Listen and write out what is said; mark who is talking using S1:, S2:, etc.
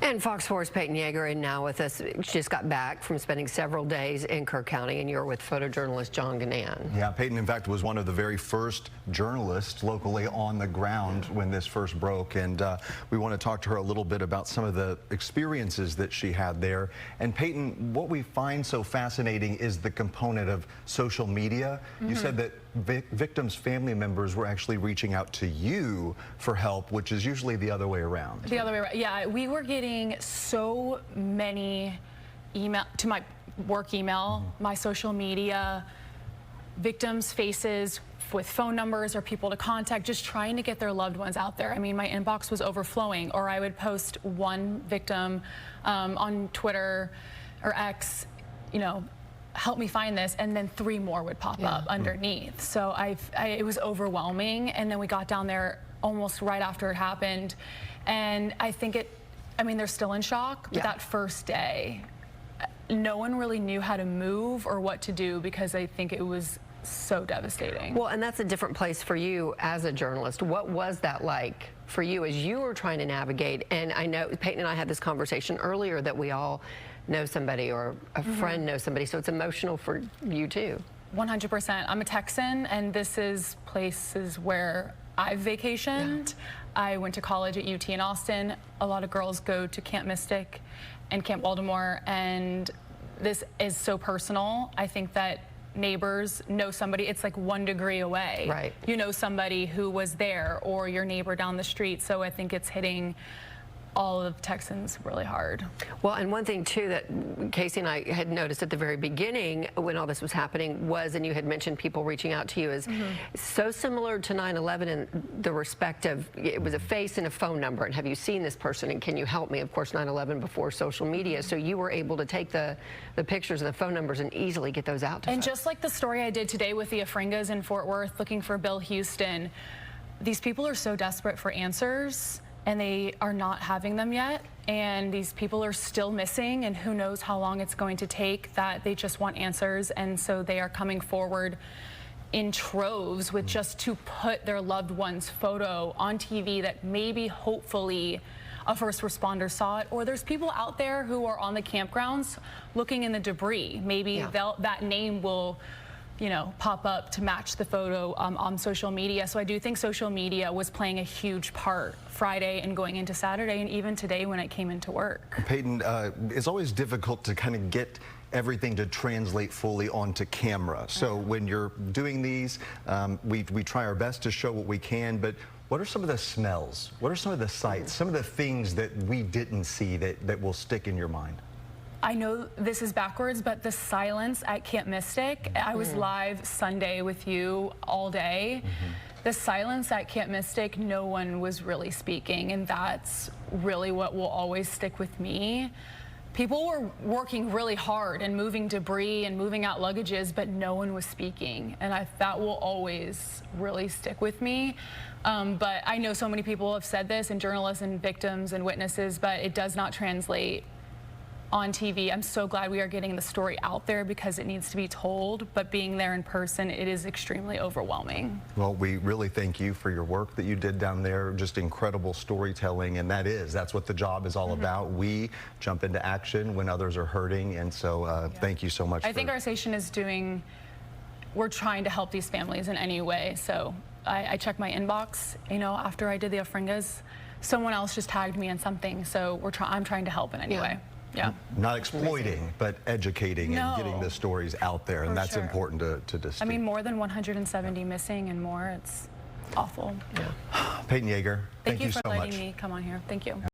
S1: And Fox 4's Peyton Yager is now with us. She just got back from spending several days in Kerr County, and you're with photojournalist John Gannan.
S2: Yeah, Peyton, in fact, was one of the very first journalists locally on the ground when this first broke, and we want to talk to her a little bit about some of the experiences that she had there. And Peyton, what we find so fascinating is the component of social media. You said that victims' family members were actually reaching out to you for help, which is usually the other way around.
S3: The other way around, yeah. We were getting so many email to my work email, my social media, victims' faces with phone numbers or people to contact, just trying to get their loved ones out there. I mean, my inbox was overflowing, or I would post one victim on Twitter or X, you know, help me find this, and then 3 more would pop up underneath. So it was overwhelming, and then we got down there almost right after it happened, and I mean, they're still in shock, but that first day, no one really knew how to move or what to do, because I think it was so devastating.
S1: Well, and that's a different place for you as a journalist. What was that like for you as you were trying to navigate? And I know Peyton and I had this conversation earlier that we all know somebody, or a friend knows somebody, so it's emotional for you too. 100%.
S3: I'm a Texan, and this is places where I've vacationed. I went to college at UT in Austin. A lot of girls go to Camp Mystic and Camp Waldemar, and this is so personal. I think that neighbors know somebody. It's like 1 degree away.
S1: Right.
S3: You know somebody who was there, or your neighbor down the street. So I think it's hitting all of Texans really hard.
S1: Well, and one thing too that Casey and I had noticed at the very beginning when all this was happening was, and you had mentioned people reaching out to you, is so similar to 9/11 in the respect of it was a face and a phone number, and have you seen this person and can you help me? Of course, 9/11 before social media, so you were able to take the pictures and the phone numbers and easily get those out to
S3: And
S1: folks.
S3: just like the story I did today with the Afringas in Fort Worth looking for Bill Houston, these people are so desperate for answers, and they are not having them yet, and these people are still missing, and who knows how long it's going to take, that they just want answers. And so they are coming forward in troves with just to put their loved one's photo on TV that maybe hopefully a first responder saw it, or there's people out there who are on the campgrounds looking in the debris. Maybe that name will, you know, pop up to match the photo on social media. So I do think social media was playing a huge part Friday and going into Saturday, and even today when I came into work.
S2: Peyton, it's always difficult to kind of get everything to translate fully onto camera. So when you're doing these, we try our best to show what we can, but what are some of the smells? What are some of the sights? Some of the things that we didn't see that will stick in your mind?
S3: I know this is backwards, but the silence at Camp Mystic, I was live Sunday with you all day. The silence at Camp Mystic, no one was really speaking, and that's really what will always stick with me. People were working really hard and moving debris and moving out luggages, but no one was speaking, and that will always really stick with me. But I know so many people have said this, and journalists and victims and witnesses, but it does not translate on TV. I'm so glad we are getting the story out there, because it needs to be told, but being there in person, it is extremely overwhelming.
S2: Well, we really thank you for your work that you did down there. Just incredible storytelling, and that's what the job is all about. We jump into action when others are hurting, and so thank you so much.
S3: I think our station is we're trying to help these families in any way. So I check my inbox, you know, after I did the Afringas, someone else just tagged me in something, so I'm trying to help in any way. Yeah.
S2: Not exploiting, but educating and getting the stories out there, and that's important to distinguish.
S3: I mean, more than 170 missing and more. It's awful.
S2: Peyton Yager, thank you so much.
S3: Thank you for letting me come on here. Thank you.